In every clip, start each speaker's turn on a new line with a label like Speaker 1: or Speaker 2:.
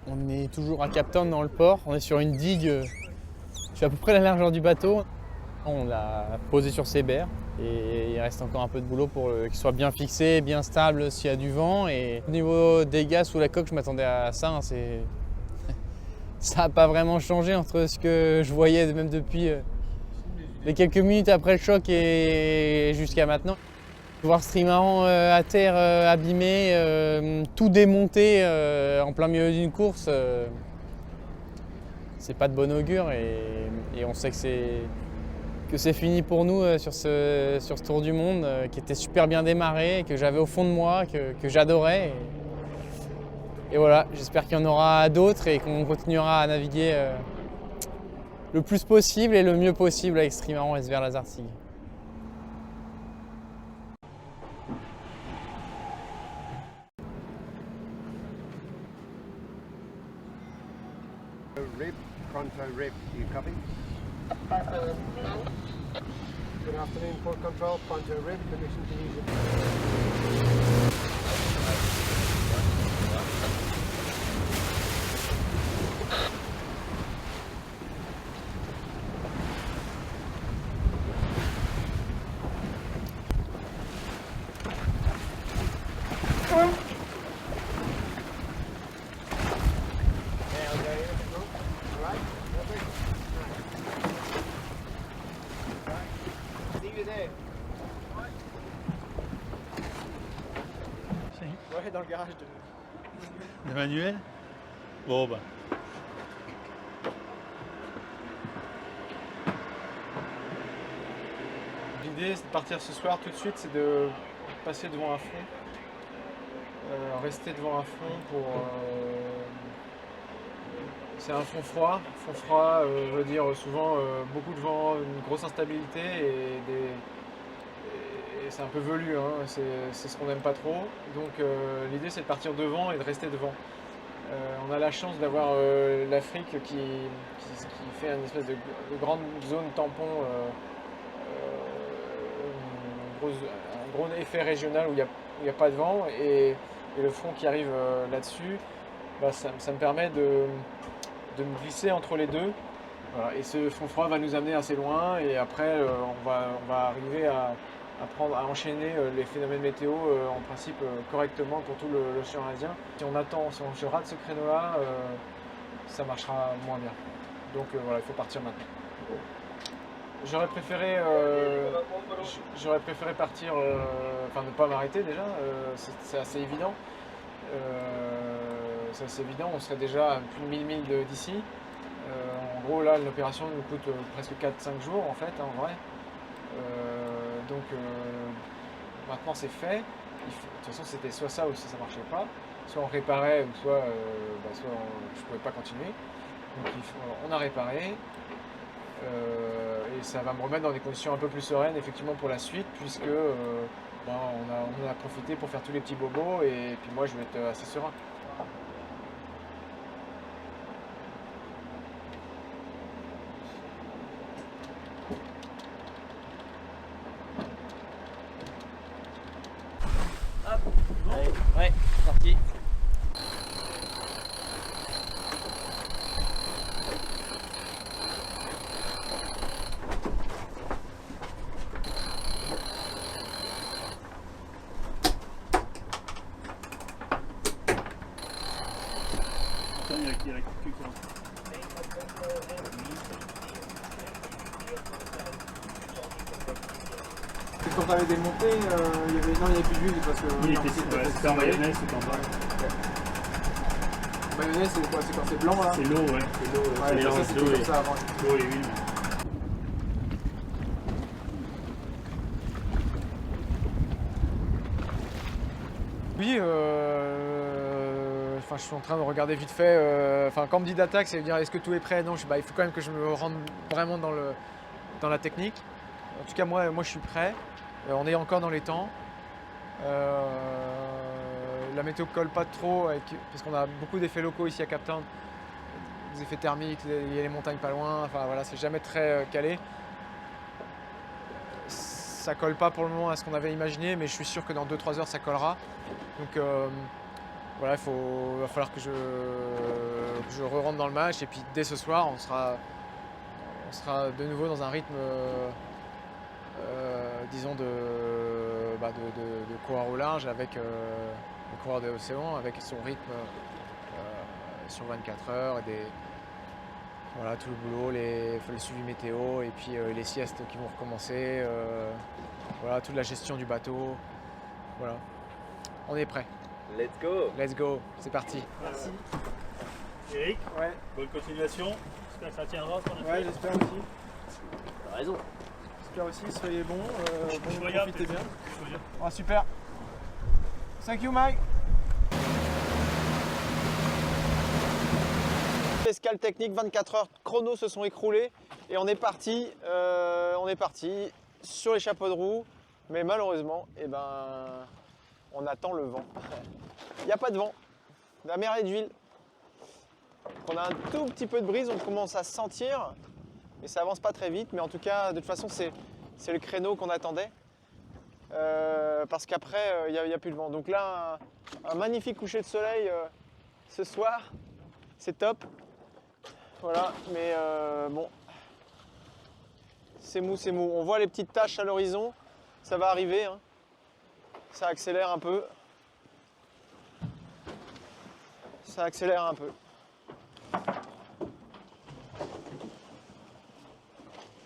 Speaker 1: On est toujours à Cape Town dans le port, on est sur une digue, je suis à peu près la largeur du bateau. On l'a posé sur ses berres et il reste encore un peu de boulot pour qu'il soit bien fixé, bien stable s'il y a du vent. Et au niveau des gaz sous la coque, je m'attendais à ça. Ça n'a pas vraiment changé entre ce que je voyais même depuis les quelques minutes après le choc et jusqu'à maintenant. Voir ce trimaran à terre abîmé, tout démonté en plein milieu d'une course, c'est pas de bon augure et on sait que c'est fini pour nous sur ce tour du monde qui était super bien démarré, que j'avais au fond de moi, que j'adorais. Et voilà, j'espère qu'il y en aura d'autres et qu'on continuera à naviguer le plus possible et le mieux possible avec ce trimaran SVR Lazartigue.
Speaker 2: Rib, Pronto Rib, do you copy? Good afternoon, Port Control, Pronto Rib, permission to use it. Ouais, dans le garage
Speaker 3: De Manuel. Bon bah.
Speaker 4: L'idée c'est de partir ce soir tout de suite, c'est de passer devant un fond, rester devant un fond pour... c'est un fond froid. Fond froid veut dire souvent beaucoup de vent, une grosse instabilité et c'est un peu velu, hein. C'est ce qu'on n'aime pas trop. Donc l'idée c'est de partir devant et de rester devant. On a la chance d'avoir l'Afrique qui fait une espèce de grande zone tampon, un gros effet régional où il n'y a pas de vent et le front qui arrive là-dessus, bah, ça me permet de me glisser entre les deux. Voilà. Et ce front froid va nous amener assez loin et après on va arriver à enchaîner les phénomènes météo en principe correctement pour tout l'océan Indien. Si on se rate ce créneau-là, ça marchera moins bien. Donc voilà, il faut partir maintenant. J'aurais préféré partir, enfin ne pas m'arrêter déjà, c'est assez évident. On serait déjà à plus de 1000 milles d'ici. En gros là l'opération nous coûte presque 4-5 jours en fait, hein, en vrai. Donc maintenant c'est fait. De toute façon c'était soit ça ou si ça marchait pas. Soit on réparait ou soit je pouvais pas continuer. Donc on a réparé. Et ça va me remettre dans des conditions un peu plus sereines effectivement pour la suite puisque on en a profité pour faire tous les petits bobos et puis moi je vais être assez serein.
Speaker 1: Hop, allez, ouais, c'est parti.
Speaker 3: Il y a que quoi.
Speaker 4: Quand tu avais démonté, il n'y avait plus d'huile parce que...
Speaker 3: C'était en mayonnaise, c'était en bas.
Speaker 4: Mayonnaise c'est quoi? C'est quand c'est blanc là?
Speaker 3: C'est l'eau, ouais.
Speaker 4: C'est l'eau,
Speaker 3: C'est mélange
Speaker 4: ça c'était
Speaker 3: d'eau
Speaker 4: comme ça avant.
Speaker 3: L'eau et huile.
Speaker 4: Oui, je suis en train de regarder vite fait. Quand on me dit d'attaque, ça veut dire est-ce que tout est prêt? Non, il faut quand même que je me rende vraiment dans la technique. En tout cas, moi je suis prêt. On est encore dans les temps. La météo colle pas trop parce qu'on a beaucoup d'effets locaux ici à Cape Town. Des effets thermiques, il y a les montagnes pas loin. Enfin voilà, c'est jamais très calé. Ça colle pas pour le moment à ce qu'on avait imaginé, mais je suis sûr que dans 2-3 heures ça collera. Donc voilà, va falloir que je re-rentre dans le match. Et puis dès ce soir, on sera de nouveau dans un rythme, disons, de coureur au large avec le coureur de l'océan, avec son rythme sur 24 heures, voilà, tout le boulot, le suivi météo, et puis les siestes qui vont recommencer, voilà, toute la gestion du bateau. Voilà, on est prêt.
Speaker 5: Let's go.
Speaker 4: Let's go, c'est parti.
Speaker 3: Merci. Eric,
Speaker 4: Ouais,
Speaker 3: bonne continuation. J'espère que ça tiendra ce qu'on a fait.
Speaker 4: j'espère aussi.
Speaker 5: T'as raison.
Speaker 4: J'espère aussi, soyez bons,
Speaker 3: Incroyable,
Speaker 4: profitez bien.
Speaker 3: incroyable.
Speaker 4: Ah, super. Thank you, Mike.
Speaker 1: Escale technique, 24 heures chrono se sont écroulées et on est parti sur les chapeaux de roue, mais malheureusement, on attend le vent. Il n'y a pas de vent, la mer est d'huile. On a un tout petit peu de brise, on commence à sentir, mais ça avance pas très vite. Mais en tout cas, de toute façon, c'est le créneau qu'on attendait, parce qu'après, il n'y a plus de vent. Donc là, un magnifique coucher de soleil ce soir, c'est top. Voilà, mais bon, c'est mou, c'est mou. On voit les petites taches à l'horizon, ça va arriver, hein. Ça accélère un peu. Ça accélère un peu.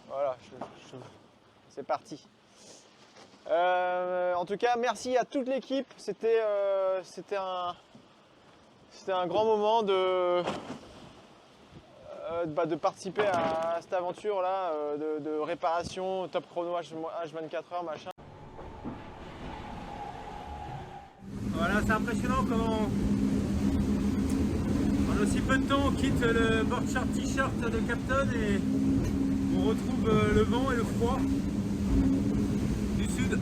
Speaker 1: Voilà, c'est parti. En tout cas, merci à toute l'équipe. C'était un grand moment de participer à cette aventure-là, de réparation, top chrono H24 heures, machin.
Speaker 6: Voilà, c'est impressionnant comment en aussi peu de temps on quitte le board short t-shirt de Captain et on retrouve le vent et le froid du sud.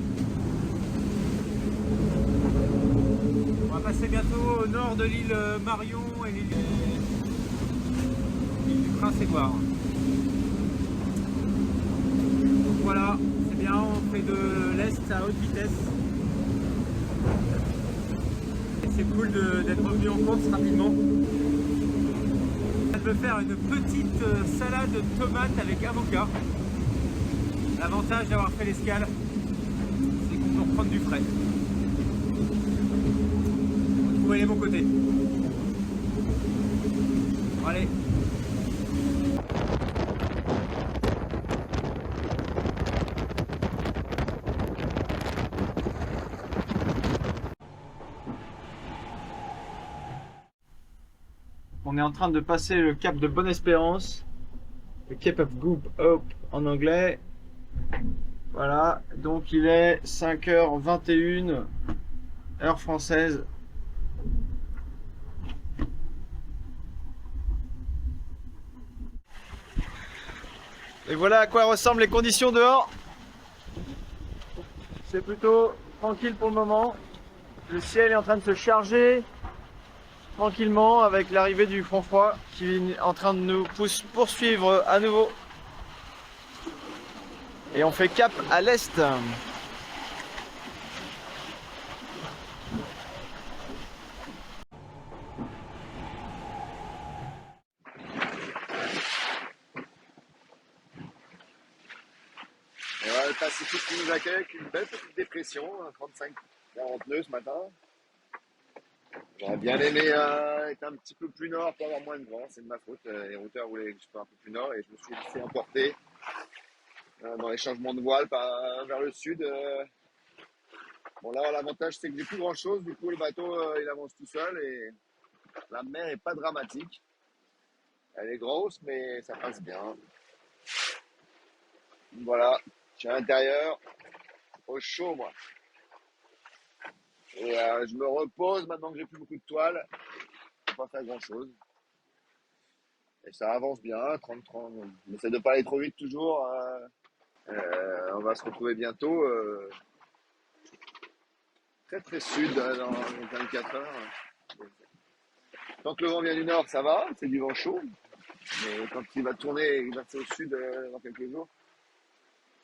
Speaker 6: On va passer bientôt au nord de l'île Marion et l'île du Prince-Édouard. Donc voilà, c'est bien, on fait de l'est à haute vitesse. C'est cool d'être revenu en course rapidement. Je vais faire une petite salade de tomates avec avocat. L'avantage d'avoir fait l'escale, c'est qu'on peut reprendre du frais. On va trouver les bons côtés. Bon, allez.
Speaker 4: On est en train de passer le cap de Bonne-Espérance, le Cape of Good Hope en anglais. Voilà, donc il est 5h21, heure française. Et voilà à quoi ressemblent les conditions dehors. C'est plutôt tranquille pour le moment. Le ciel est en train de se charger tranquillement avec l'arrivée du front froid qui est en train de nous poursuivre à nouveau. Et on fait cap à l'est.
Speaker 5: Le Pacifique qui nous accueille avec une belle petite dépression, 35-40 nœuds ce matin. J'aurais bien aimé être un petit peu plus nord pour avoir moins de vent, c'est de ma faute. Les routeurs voulaient que je sois un peu plus nord et je me suis laissé emporter dans les changements de voile vers le sud. Bon là l'avantage c'est que j'ai plus grand chose, du coup le bateau il avance tout seul et la mer est pas dramatique. Elle est grosse mais ça passe bien. Voilà, je suis à l'intérieur, au chaud moi. Et je me repose maintenant que j'ai plus beaucoup de toile. Je peux pas faire grand chose. Et ça avance bien, 30-30. On essaie de pas aller trop vite toujours. On va se retrouver bientôt très très sud dans 24 heures. Tant que le vent vient du nord, ça va, c'est du vent chaud. Mais quand il va tourner et verser au sud dans quelques jours,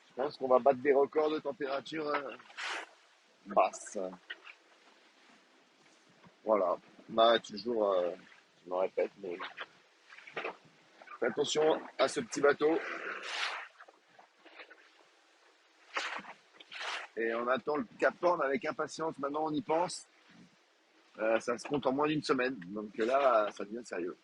Speaker 5: je pense qu'on va battre des records de température basse. Voilà. Bah, toujours, je me répète, mais fais attention à ce petit bateau. Et on attend le Cap Horn avec impatience. Maintenant, on y pense. Ça se compte en moins d'une semaine. Donc là, ça devient sérieux.